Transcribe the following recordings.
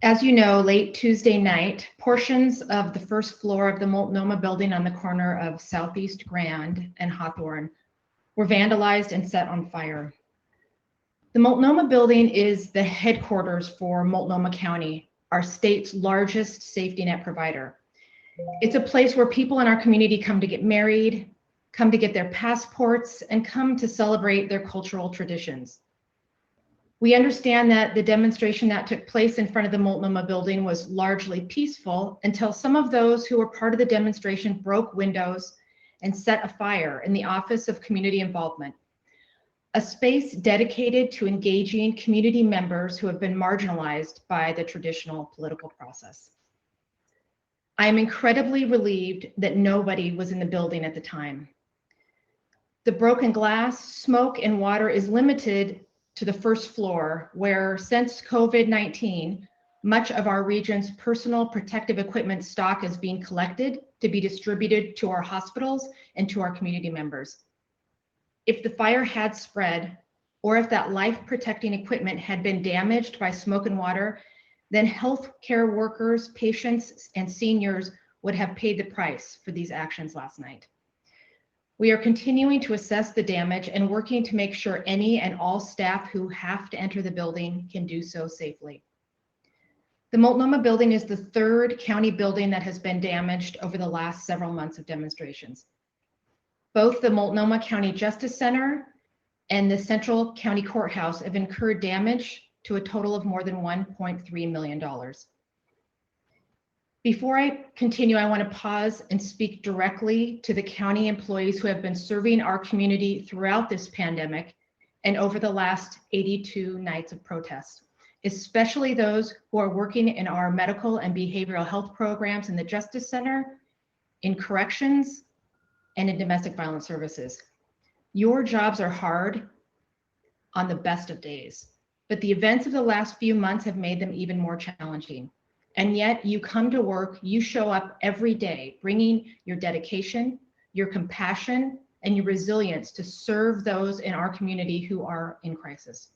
As you know, late Tuesday night, portions of the first floor of the Multnomah Building on the corner of Southeast Grand and Hawthorne were vandalized and set on fire. The Multnomah Building is the headquarters for Multnomah County, our state's largest safety net provider. It's a place where people in our community come to get married, come to get their passports, and come to celebrate their cultural traditions. We understand that the demonstration that took place in front of the Multnomah Building was largely peaceful until some of those who were part of the demonstration broke windows and set a fire in the Office of Community Involvement, a space dedicated to engaging community members who have been marginalized by the traditional political process. I am incredibly relieved that nobody was in the building at the time. The broken glass, smoke, and water is limited to the first floor, where since COVID-19, much of our region's personal protective equipment stock is being collected to be distributed to our hospitals and to our community members. If the fire had spread, or if that life-protecting equipment had been damaged by smoke and water, then healthcare workers, patients, and seniors would have paid the price for these actions last night. We are continuing to assess the damage and working to make sure any and all staff who have to enter the building can do so safely. The Multnomah Building is the third county building that has been damaged over the last several months of demonstrations. Both the Multnomah County Justice Center and the Central County Courthouse have incurred damage to a total of more than $1.3 million. Before I continue, I want to pause and speak directly to the county employees who have been serving our community throughout this pandemic and over the last 82 nights of protests, especially those who are working in our medical and behavioral health programs in the Justice Center, in corrections, and in domestic violence services. Your jobs are hard on the best of days, but the events of the last few months have made them even more challenging. And yet you come to work, you show up every day, bringing your dedication, your compassion, and your resilience to serve those in our community who are in crisis.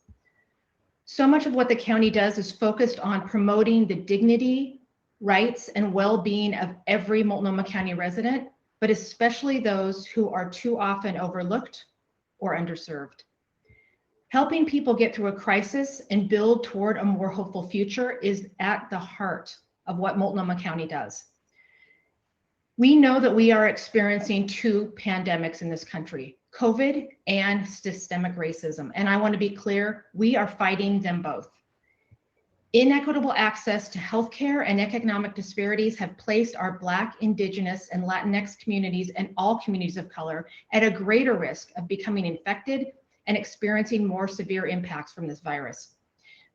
So much of what the county does is focused on promoting the dignity, rights, and well-being of every Multnomah County resident, but especially those who are too often overlooked or underserved. Helping people get through a crisis and build toward a more hopeful future is at the heart of what Multnomah County does. We know that we are experiencing two pandemics in this country, COVID and systemic racism. And I want to be clear, we are fighting them both. Inequitable access to healthcare and economic disparities have placed our Black, Indigenous, and Latinx communities and all communities of color at a greater risk of becoming infected and experiencing more severe impacts from this virus.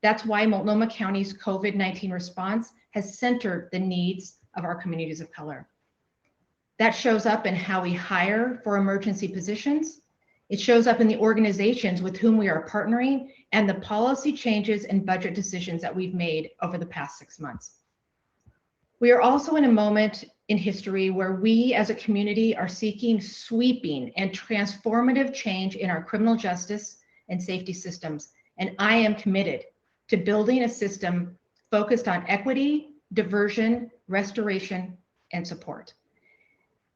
That's why Multnomah County's COVID-19 response has centered the needs of our communities of color. That shows up in how we hire for emergency positions. It shows up in the organizations with whom we are partnering and the policy changes and budget decisions that we've made over the past 6 months. We are also in a moment in history where we as a community are seeking sweeping and transformative change in our criminal justice and safety systems. And I am committed to building a system focused on equity, diversion, restoration, and support.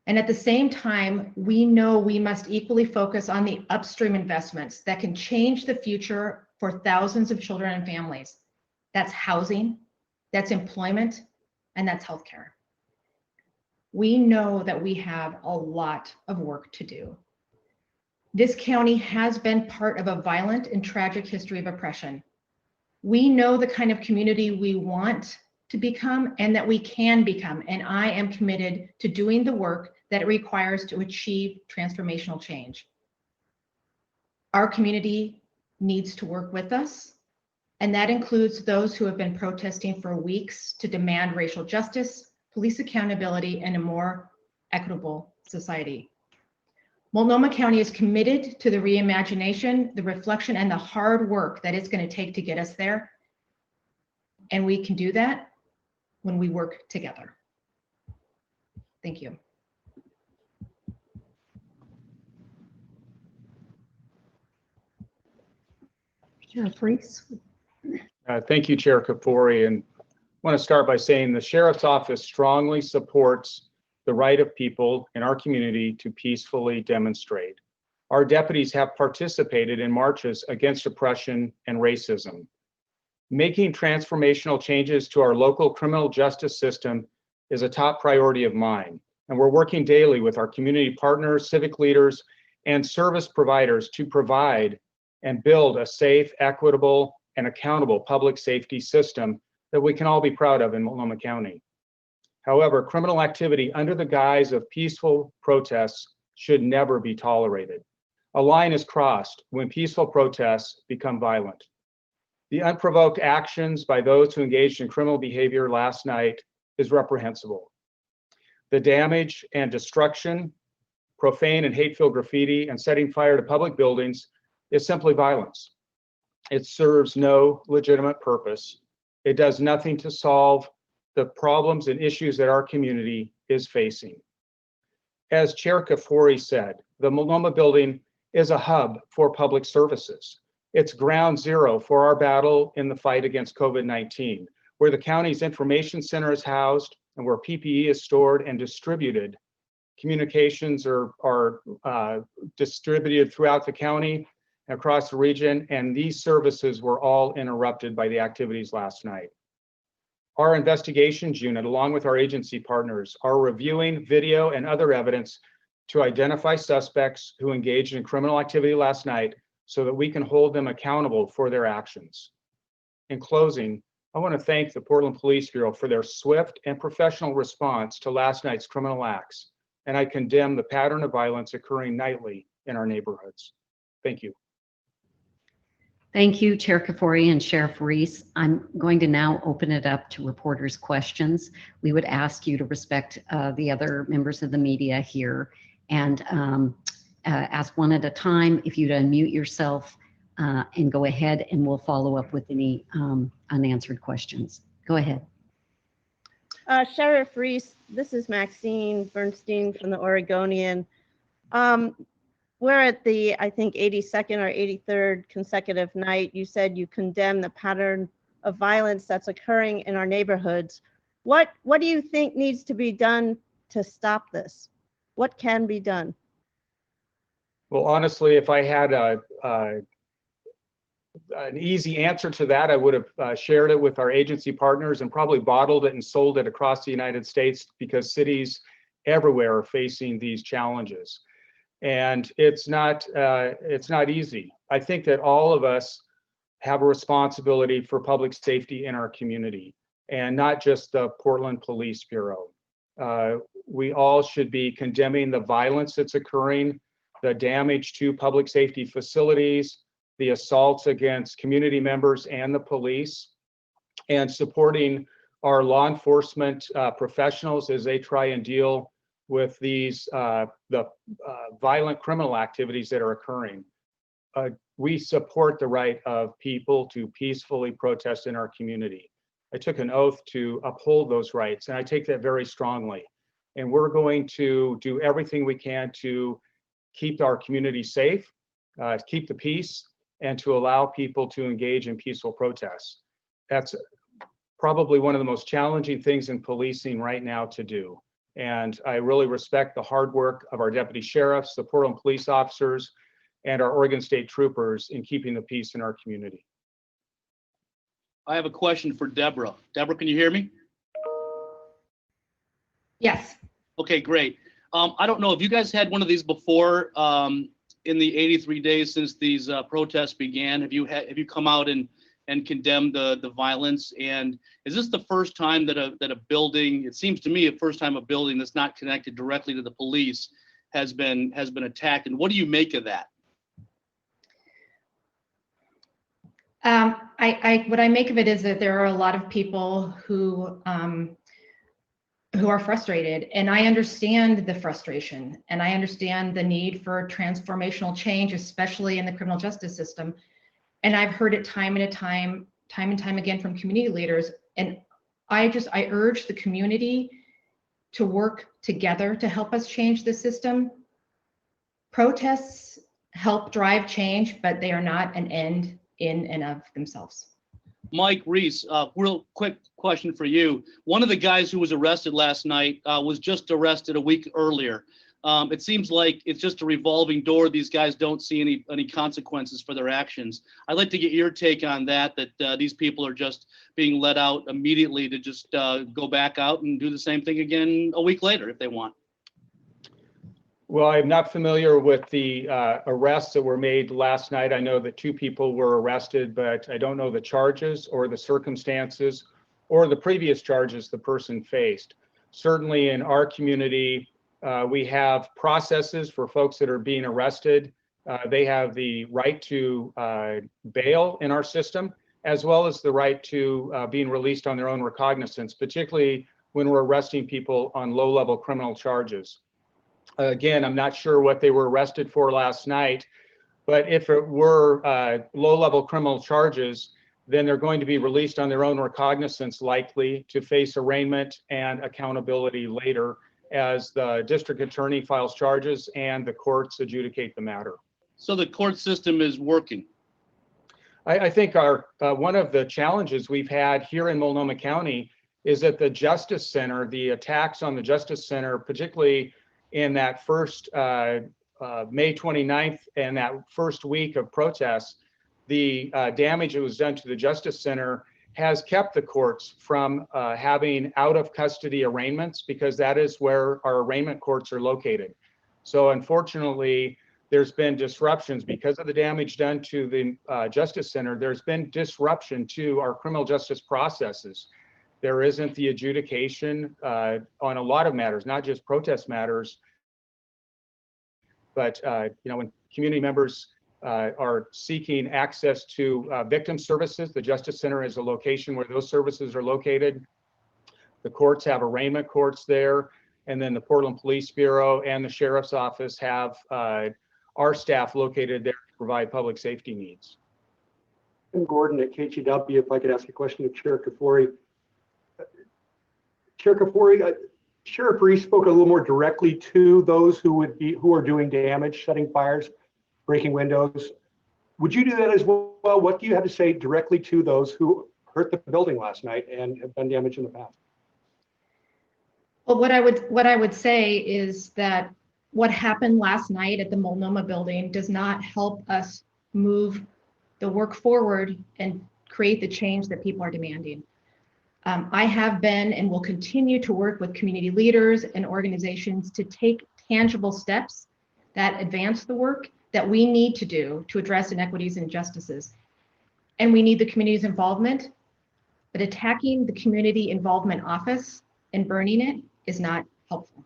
And at the same time, we know we must equally focus on the upstream investments that can change the future for thousands of children and families. That's housing, that's employment, and that's healthcare. We know that we have a lot of work to do. This county has been part of a violent and tragic history of oppression. We know the kind of community we want to become and that we can become, and I am committed to doing the work that it requires to achieve transformational change. Our community needs to work with us, and that includes those who have been protesting for weeks to demand racial justice, police accountability, and a more equitable society. Multnomah County is committed to the reimagination, the reflection, and the hard work that it's going to take to get us there. And we can do that when we work together. Thank you. Sheriff Reese. Thank you, Chair Kafoury, and want to start by saying the Sheriff's Office strongly supports the right of people in our community to peacefully demonstrate. Our deputies have participated in marches against oppression and racism. Making transformational changes to our local criminal justice system is a top priority of mine, and we're working daily with our community partners, civic leaders, and service providers to provide and build a safe, equitable, and accountable public safety system that we can all be proud of in Multnomah County. However, criminal activity under the guise of peaceful protests should never be tolerated. A line is crossed when peaceful protests become violent. The unprovoked actions by those who engaged in criminal behavior last night is reprehensible. The damage and destruction, profane and hate-filled graffiti, and setting fire to public buildings is simply violence. It serves no legitimate purpose. It does nothing to solve the problems and issues that our community is facing. As Chair Kafoury said, the Multnomah Building is a hub for public services. It's ground zero for our battle in the fight against COVID-19, where the county's information center is housed and where PPE is stored and distributed. Communications are distributed throughout the county, across the region, and these services were all interrupted by the activities last night. Our investigations unit, along with our agency partners, are reviewing video and other evidence to identify suspects who engaged in criminal activity last night so that we can hold them accountable for their actions. In closing, I want to thank the Portland Police Bureau for their swift and professional response to last night's criminal acts, and I condemn the pattern of violence occurring nightly in our neighborhoods. Thank you. Thank you, Chair Kafoury and Sheriff Reese. I'm going to now open it up to reporters' questions. We would ask you to respect the other members of the media here and ask one at a time. If you'd unmute yourself and go ahead, and we'll follow up with any unanswered questions. Go ahead. Sheriff Reese, this is Maxine Bernstein from the Oregonian. We're at the, I think, 82nd or 83rd consecutive night. You said you condemn the pattern of violence that's occurring in our neighborhoods. What do you think needs to be done to stop this? What can be done? Well, honestly, if I had an easy answer to that, I would have shared it with our agency partners and probably bottled it and sold it across the United States, because cities everywhere are facing these challenges. And it's not easy. I think that all of us have a responsibility for public safety in our community, and not just the Portland Police Bureau. We all should be condemning the violence that's occurring, the damage to public safety facilities, the assaults against community members and the police, and supporting our law enforcement professionals as they try and deal with these violent criminal activities that are occurring. We support the right of people to peacefully protest in our community. I took an oath to uphold those rights, and I take that very strongly. And we're going to do everything we can to keep our community safe, keep the peace, and to allow people to engage in peaceful protests. That's probably one of the most challenging things in policing right now to do. And I really respect the hard work of our deputy sheriffs, the Portland police officers, and our Oregon State troopers in keeping the peace in our community. I have a question for Deborah. Deborah, can you hear me? Yes. Okay, great. I don't know if you guys had one of these before in the 83 days since these protests began. Have you come out and condemned the violence? And is this the first time that a building, it seems to me, the first time a building that's not connected directly to the police has been attacked? And what do you make of that? What I make of it is that there are a lot of people who are frustrated, and I understand the frustration, and I understand the need for transformational change, especially in the criminal justice system. And I've heard it time and time again from community leaders. And I urge the community to work together to help us change the system. Protests help drive change, but they are not an end in and of themselves. Mike, Reese, real quick question for you. One of the guys who was arrested last night was just arrested a week earlier. It seems like it's just a revolving door. These guys don't see any consequences for their actions. I'd like to get your take on that, these people are just being let out immediately to just go back out and do the same thing again a week later if they want. Well, I'm not familiar with the arrests that were made last night. I know that 2 people were arrested, but I don't know the charges or the circumstances or the previous charges the person faced. Certainly in our community, we have processes for folks that are being arrested. They have the right to bail in our system, as well as the right to being released on their own recognizance, particularly when we're arresting people on low-level criminal charges. Again, I'm not sure what they were arrested for last night, but if it were low-level criminal charges, then they're going to be released on their own recognizance, likely to face arraignment and accountability later as the district attorney files charges and the courts adjudicate the matter. So the court system is working. I think our one of the challenges we've had here in Multnomah County is that the Justice Center, the attacks on the Justice Center, particularly in that first May 29th and that first week of protests, the damage that was done to the Justice Center has kept the courts from having out of custody arraignments, because that is where our arraignment courts are located. So unfortunately, there's been disruptions because of the damage done to the Justice Center. There's been disruption to our criminal justice processes. There isn't the adjudication on a lot of matters, not just protest matters, but when community members are seeking access to victim services, the Justice Center is a location where those services are located. The courts have arraignment courts there, and then the Portland Police Bureau and the Sheriff's Office have our staff located there to provide public safety needs. And Gordon at KGW, if I could ask a question of Chair Kafoury. Chair Kafoury, Sheriff Reese spoke a little more directly to those who are doing damage, setting fires, breaking windows. Would you do that as well? What do you have to say directly to those who hurt the building last night and have done damage in the past? Well, what I would say is that what happened last night at the Multnomah Building does not help us move the work forward and create the change that people are demanding. I have been and will continue to work with community leaders and organizations to take tangible steps that advance the work that we need to do to address inequities and injustices. And we need the community's involvement, but attacking the community involvement office and burning it is not helpful.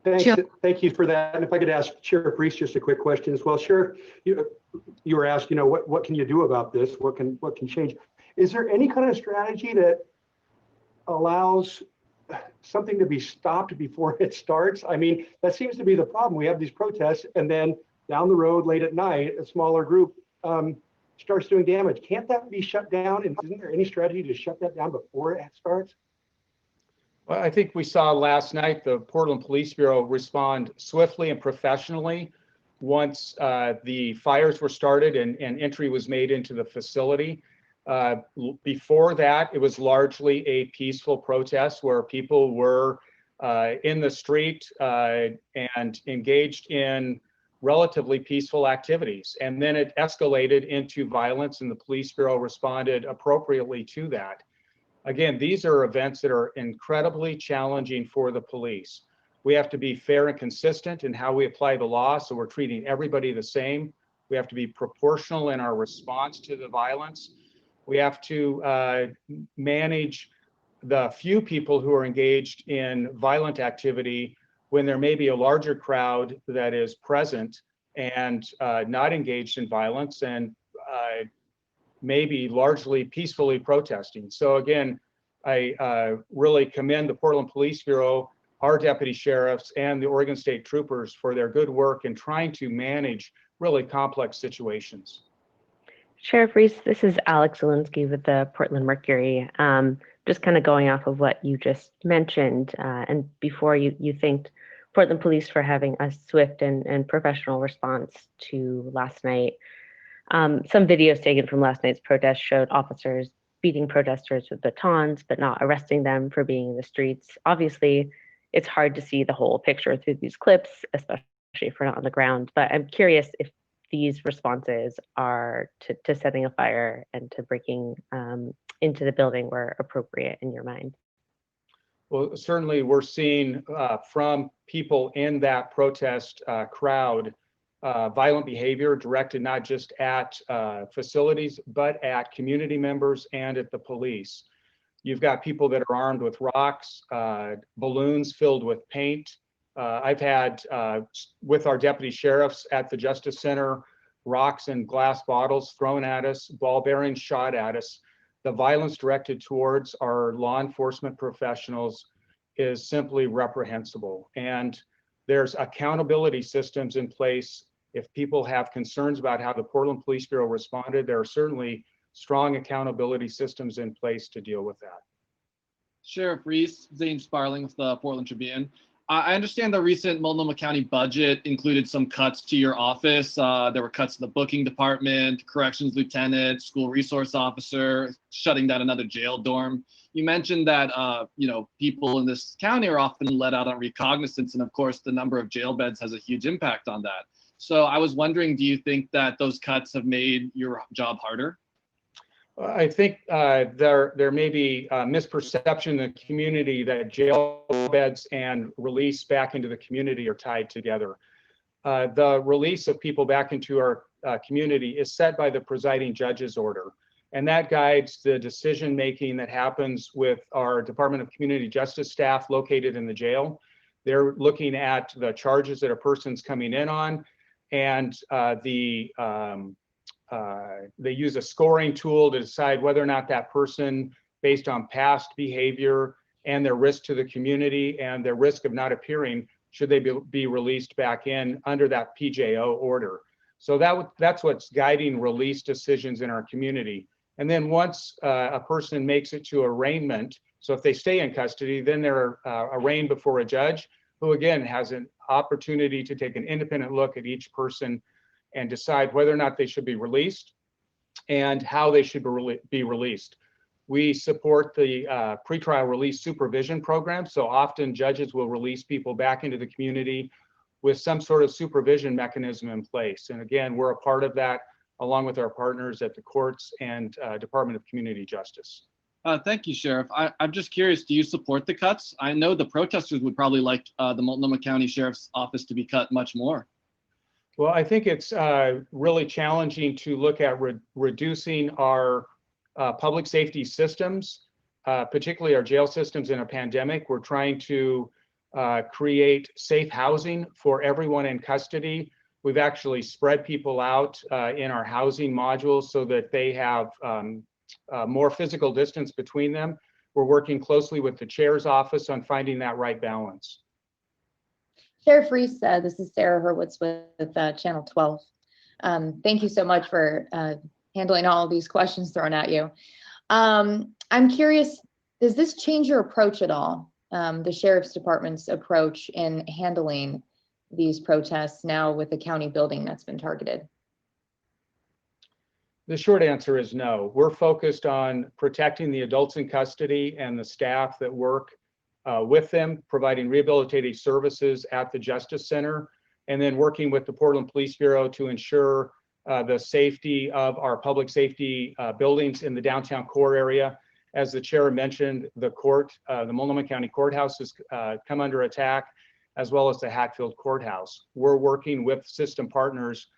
Thanks. Thank you for that. And if I could ask Sheriff Reese just a quick question as well. Sheriff, you were asked, what can you do about this? What can change? Is there any kind of strategy that allows something to be stopped before it starts? I mean, that seems to be the problem. We have these protests, and then down the road late at night, a smaller group starts doing damage. Can't that be shut down? And isn't there any strategy to shut that down before it starts? Well, I think we saw last night the Portland Police Bureau respond swiftly and professionally once the fires were started and entry was made into the facility. Before that, it was largely a peaceful protest where people were in the street and engaged in relatively peaceful activities. And then it escalated into violence, and the Police Bureau responded appropriately to that. Again, these are events that are incredibly challenging for the police. We have to be fair and consistent in how we apply the law, so we're treating everybody the same. We have to be proportional in our response to the violence. We have to manage the few people who are engaged in violent activity when there may be a larger crowd that is present and not engaged in violence and maybe largely peacefully protesting. So again, I really commend the Portland Police Bureau, our deputy sheriffs, and the Oregon State Troopers for their good work in trying to manage really complex situations. Sheriff Reese, this is Alex Zielinski with the Portland Mercury. Just kind of going off of what you just mentioned, and before you thanked Portland Police for having a swift and professional response to last night. Some videos taken from last night's protest showed officers beating protesters with batons, but not arresting them for being in the streets. Obviously, it's hard to see the whole picture through these clips, especially if we're not on the ground. But I'm curious if these responses are to setting a fire and to breaking into the building were appropriate in your mind. Well, certainly we're seeing from people in that protest crowd violent behavior directed not just at facilities, but at community members and at the police. You've got people that are armed with rocks, balloons filled with paint. I've had, with our deputy sheriffs at the Justice Center, rocks and glass bottles thrown at us, ball bearings shot at us. The violence directed towards our law enforcement professionals is simply reprehensible. And there's accountability systems in place. If people have concerns about how the Portland Police Bureau responded, there are certainly strong accountability systems in place to deal with that. Sheriff Reese, Zane Sparling with the Portland Tribune. I understand the recent Multnomah County budget included some cuts to your office. There were cuts in the booking department, corrections lieutenant, school resource officer, shutting down another jail dorm. You mentioned that people in this county are often let out on recognizance, and of course, the number of jail beds has a huge impact on that. So I was wondering, do you think that those cuts have made your job harder? I think there may be a misperception in the community that jail beds and release back into the community are tied together. The release of people back into our community is set by the presiding judge's order, and that guides the decision making that happens with our Department of Community Justice staff located in the jail. They're looking at the charges that a person's coming in on, and they use a scoring tool to decide whether or not that person, based on past behavior and their risk to the community and their risk of not appearing, should they be released back in under that PJO order. So that's what's guiding release decisions in our community. And then once a person makes it to arraignment, so if they stay in custody, then they're arraigned before a judge who again has an opportunity to take an independent look at each person and decide whether or not they should be released and how they should be released. We support the pretrial release supervision program. So often judges will release people back into the community with some sort of supervision mechanism in place. And again, we're a part of that along with our partners at the courts and Department of Community Justice. Thank you, Sheriff. I'm just curious, do you support the cuts? I know the protesters would probably like the Multnomah County Sheriff's Office to be cut much more. Well, I think it's really challenging to look at reducing our public safety systems, particularly our jail systems in a pandemic. We're trying to create safe housing for everyone in custody. We've actually spread people out in our housing modules so that they have more physical distance between them. We're working closely with the chair's office on finding that right balance. Sheriff Reese, this is Sarah Hurwitz with Channel 12. Thank you so much for handling all of these questions thrown at you. I'm curious, does this change your approach at all? The Sheriff's Department's approach in handling these protests now with the county building that's been targeted? The short answer is no. We're focused on protecting the adults in custody and the staff that work with them, providing rehabilitative services at the Justice Center, and then working with the Portland Police Bureau to ensure the safety of our public safety buildings in the downtown core area. As the chair mentioned, the Multnomah County Courthouse has come under attack, as well as the Hatfield Courthouse. We're working with system partners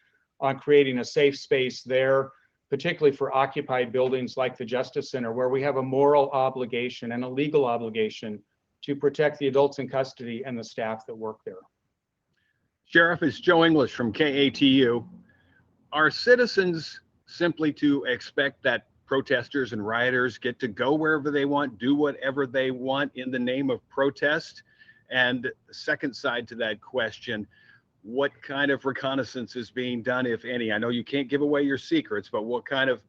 on creating a safe space there, particularly for occupied buildings like the Justice Center, where we have a moral obligation and a legal obligation to protect the adults in custody and the staff that work there. Sheriff, it's Joe English from KATU. Are citizens simply to expect that protesters and rioters get to go wherever they want, do whatever they want in the name of protest? And the second side to that question, what kind of reconnaissance is being done, if any? I know you can't give away your secrets, but what kind of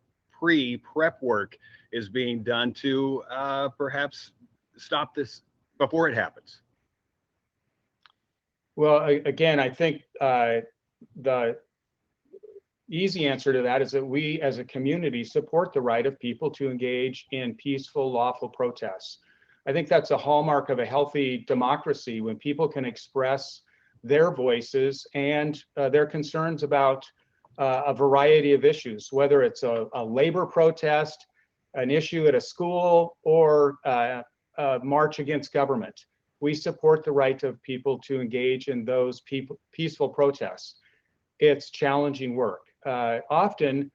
prep work is being done to perhaps stop this before it happens? Well, again, I think the easy answer to that is that we as a community support the right of people to engage in peaceful, lawful protests. I think that's a hallmark of a healthy democracy, when people can express their voices and their concerns about a variety of issues, whether it's a labor protest, an issue at a school, or a march against government. We support the right of people to engage in those peaceful protests. It's challenging work. Often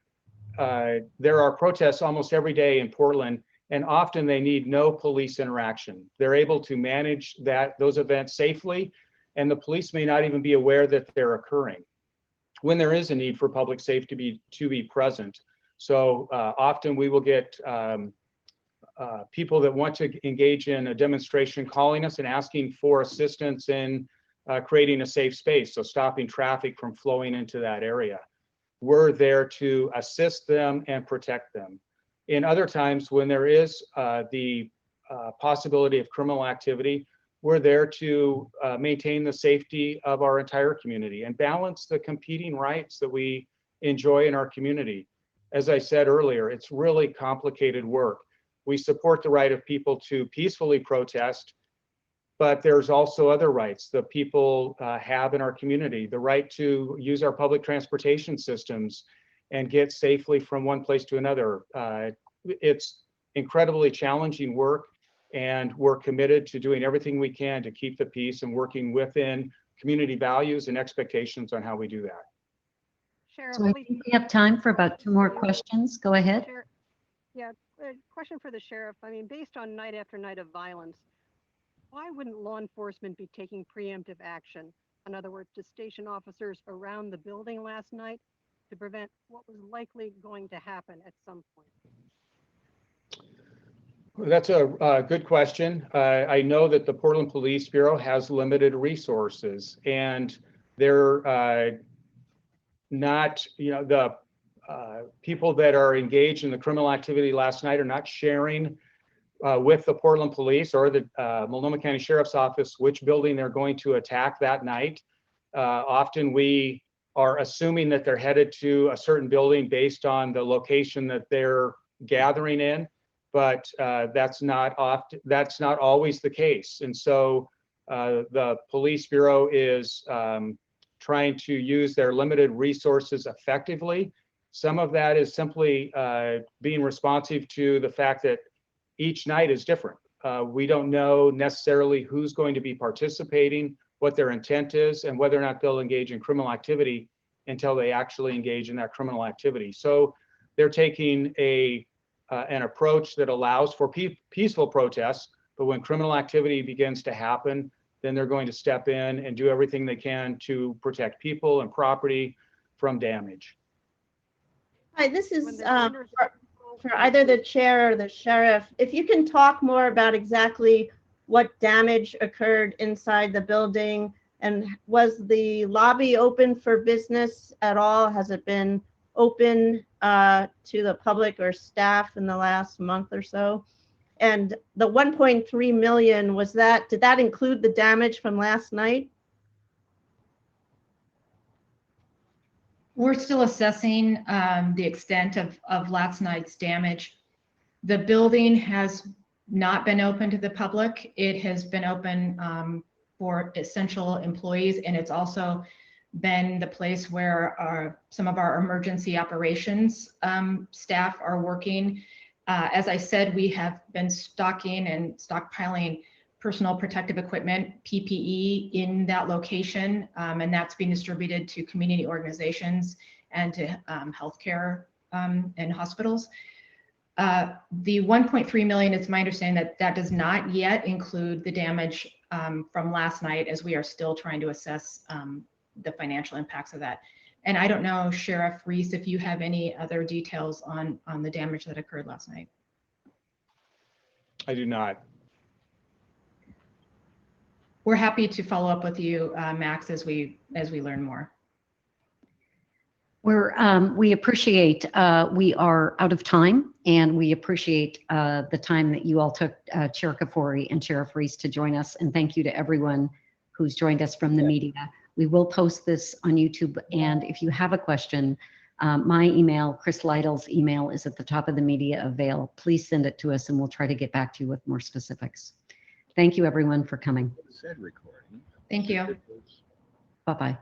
there are protests almost every day in Portland, and often they need no police interaction. They're able to manage those events safely, and the police may not even be aware that they're occurring when there is a need for public safety to be present. So often we will get people that want to engage in a demonstration calling us and asking for assistance in creating a safe space, so stopping traffic from flowing into that area. We're there to assist them and protect them. In other times, when there is the possibility of criminal activity, we're there to maintain the safety of our entire community and balance the competing rights that we enjoy in our community. As I said earlier, it's really complicated work. We support the right of people to peacefully protest, but there's also other rights that people have in our community. The right to use our public transportation systems and get safely from one place to another. It's incredibly challenging work, and we're committed to doing everything we can to keep the peace and working within community values and expectations on how we do that. Sheriff, So I think we have time for about 2 more questions. Go ahead. Yeah, a question for the sheriff. I mean, based on night after night of violence, why wouldn't law enforcement be taking preemptive action? In other words, to station officers around the building last night to prevent what was likely going to happen at some point? That's a good question. I know that the Portland Police Bureau has limited resources, and they're not, the people that are engaged in the criminal activity last night are not sharing with the Portland Police or the Multnomah County Sheriff's Office which building they're going to attack that night. Often we are assuming that they're headed to a certain building based on the location that they're gathering in, but that's not always the case. And so the Police Bureau is trying to use their limited resources effectively. Some of that is simply being responsive to the fact that each night is different. We don't know necessarily who's going to be participating, what their intent is, and whether or not they'll engage in criminal activity until they actually engage in that criminal activity. So they're taking an approach that allows for peaceful protests, but when criminal activity begins to happen, then they're going to step in and do everything they can to protect people and property from damage. Hi, this is for either the chair or the sheriff. If you can talk more about exactly what damage occurred inside the building, and was the lobby open for business at all? Has it been open to the public or staff in the last month or so? And the 1.3 million, did that include the damage from last night? We're still assessing the extent of last night's damage. The building has not been open to the public. It has been open for essential employees, and it's also been the place where some of our emergency operations staff are working. As I said, we have been stocking and stockpiling personal protective equipment, PPE, in that location, and that's being distributed to community organizations and to healthcare and hospitals. The 1.3 million, it's my understanding that does not yet include the damage from last night, as we are still trying to assess the financial impacts of that. And I don't know, Sheriff Reese, if you have any other details on the damage that occurred last night. I do not. We're happy to follow up with you, Max, as we learn more. We appreciate, we are out of time, and we appreciate the time that you all took, Chair Kafoury and Sheriff Reese, to join us. And thank you to everyone who's joined us from the media. We will post this on YouTube, and if you have a question, My email, Chris Lytle's email, is at the top of the media avail. Please send it to us and we'll try to get back to you with more specifics. Thank you everyone for coming. Said recording. Thank you. Bye-bye.